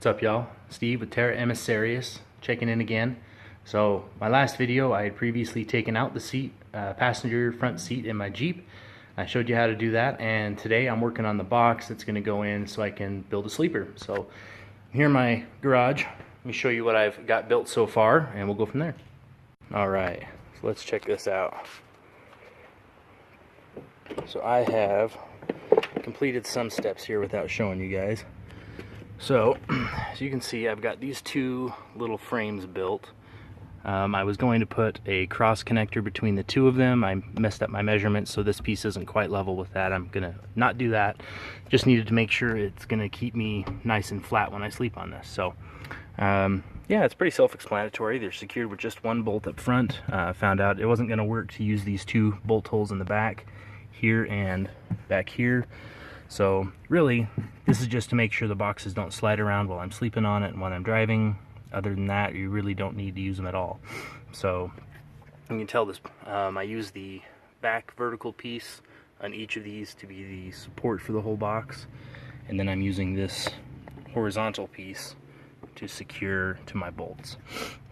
What's up, y'all? Steve with Terra Emissarius checking in again. So my last video, I had previously taken out the seat, passenger front seat in my Jeep. I showed you how to do that, and today I'm working on the box that's going to go in so I can build a sleeper. So here in my garage, let me show you what I've got built so far, and we'll go from there. Alright, so let's check this out. So I have completed some steps here without showing you guys. So, as you can see, I've got these two little frames built. I was going to put a cross connector between the two of them. I messed up my measurements, so this piece isn't quite level with that. I'm gonna not do that. Just needed to make sure it's gonna keep me nice and flat when I sleep on this. So, yeah, it's pretty self-explanatory. They're secured with just one bolt up front. Found out it wasn't gonna work to use these two bolt holes in the back, here and back here. So really, this is just to make sure the boxes don't slide around while I'm sleeping on it and when I'm driving. Other than that, you really don't need to use them at all. So you can tell this, I use the back vertical piece on each of these to be the support for the whole box, and then I'm using this horizontal piece to secure to my bolts.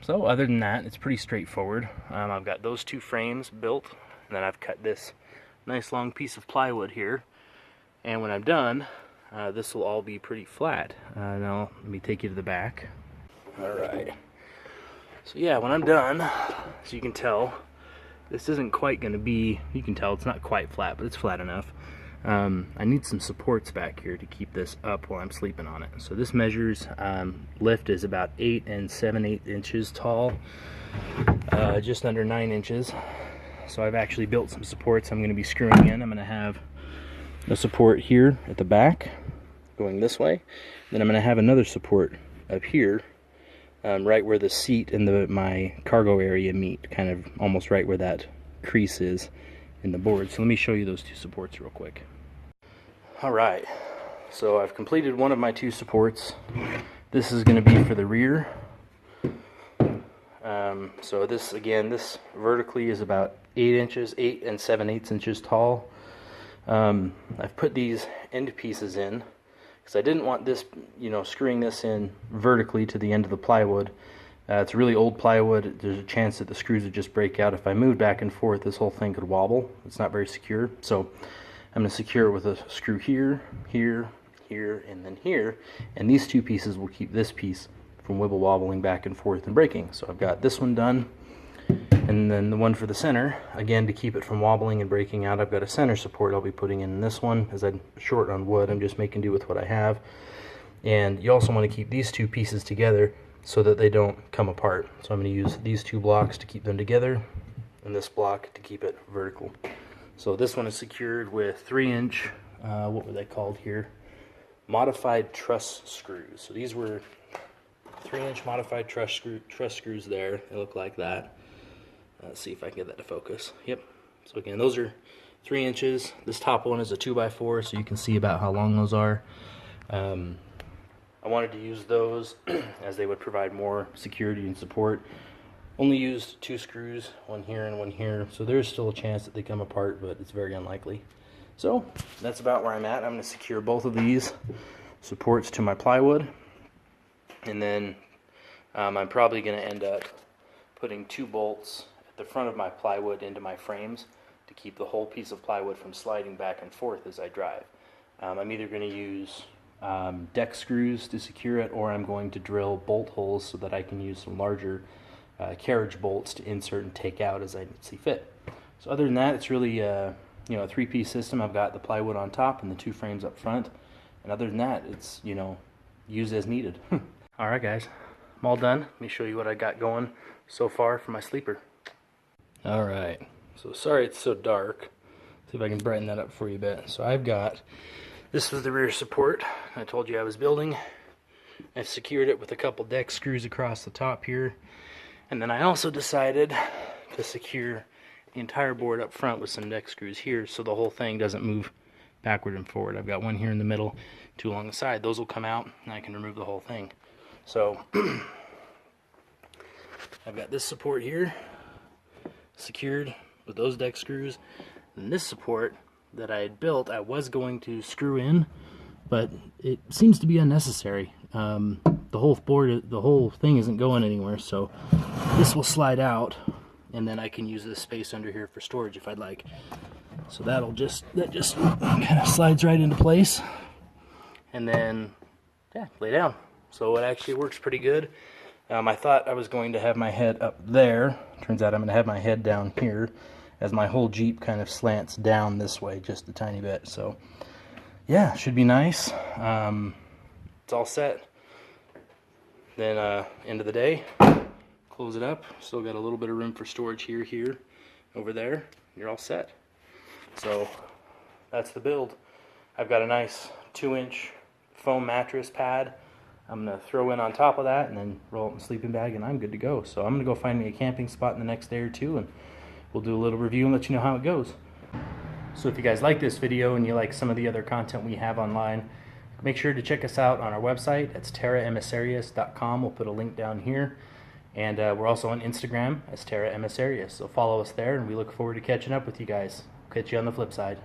So other than that, it's pretty straightforward. I've got those two frames built, and then I've cut this nice long piece of plywood here. And when I'm done, this will all be pretty flat. Now, let me take you to the back. Alright. So yeah, when I'm done, as you can tell, this isn't quite going to be, you can tell it's not quite flat, but it's flat enough. I need some supports back here to keep this up while I'm sleeping on it. So this measures, lift is about 8 7/8 inches tall, just under 9 inches. So I've actually built some supports I'm going to be screwing in. I'm going to have a support here at the back going this way, then I'm going to have another support up here, right where the seat and my cargo area meet, kind of almost right where that crease is in the board. So let me show you those two supports real quick. Alright, so I've completed one of my two supports. This is going to be for the rear. So this, again, this vertically is about 8 7/8 inches tall. I've put these end pieces in because I didn't want this, screwing this in vertically to the end of the plywood. It's really old plywood. There's a chance that the screws would just break out. If I moved back and forth, this whole thing could wobble. It's not very secure. So I'm going to secure it with a screw here, here, here, and then here. And these two pieces will keep this piece from wibble wobbling back and forth and breaking. So I've got this one done. And then the one for the center, again, to keep it from wobbling and breaking out, I've got a center support I'll be putting in this one. As I'm short on wood, I'm just making do with what I have. And you also want to keep these two pieces together so that they don't come apart. So I'm going to use these two blocks to keep them together, and this block to keep it vertical. So this one is secured with 3-inch, what were they called here? Modified truss screws. So these were 3-inch modified truss screws there. They look like that. Let's see if I can get that to focus. Yep. So again, those are 3 inches. This top one is a 2x4, so you can see about how long those are. I wanted to use those as they would provide more security and support. Only used 2 screws, one here and one here, so there's still a chance that they come apart, but it's very unlikely. So that's about where I'm at. I'm going to secure both of these supports to my plywood, and then I'm probably going to end up putting 2 bolts the front of my plywood into my frames to keep the whole piece of plywood from sliding back and forth as I drive. I'm either going to use deck screws to secure it, or I'm going to drill bolt holes so that I can use some larger carriage bolts to insert and take out as I see fit. So other than that, it's really a 3-piece system. I've got the plywood on top and the 2 frames up front, and other than that, it's use as needed. Alright guys, I'm all done. Let me show you what I got going so far for my sleeper. Alright, so sorry it's so dark. See if I can brighten that up for you a bit. So I've got, this was the rear support I told you I was building. I've secured it with a couple deck screws across the top here. And then I also decided to secure the entire board up front with some deck screws here so the whole thing doesn't move backward and forward. I've got one here in the middle, 2 along the side. Those will come out and I can remove the whole thing. So I've got this support here secured with those deck screws, and this support that I had built I was going to screw in but it seems to be unnecessary. The whole thing isn't going anywhere, so this will slide out, and then I can use this space under here for storage if I'd like. So that just kind of slides right into place, and then yeah, lay down. So it actually works pretty good. I thought I was going to have my head up there. Turns out I'm going to have my head down here, as my whole Jeep kind of slants down this way just a tiny bit. So yeah, should be nice. It's all set. Then end of the day, close it up. Still got a little bit of room for storage here, over there. You're all set. So that's the build. I've got a nice 2-inch foam mattress pad. I'm going to throw in on top of that and then roll up my sleeping bag, and I'm good to go. So I'm going to go find me a camping spot in the next day or two, and we'll do a little review and let you know how it goes. So if you guys like this video and you like some of the other content we have online, make sure to check us out on our website. It's terraemissarius.com. We'll put a link down here. And we're also on Instagram as Terra Emissarius. So follow us there, and we look forward to catching up with you guys. Catch you on the flip side.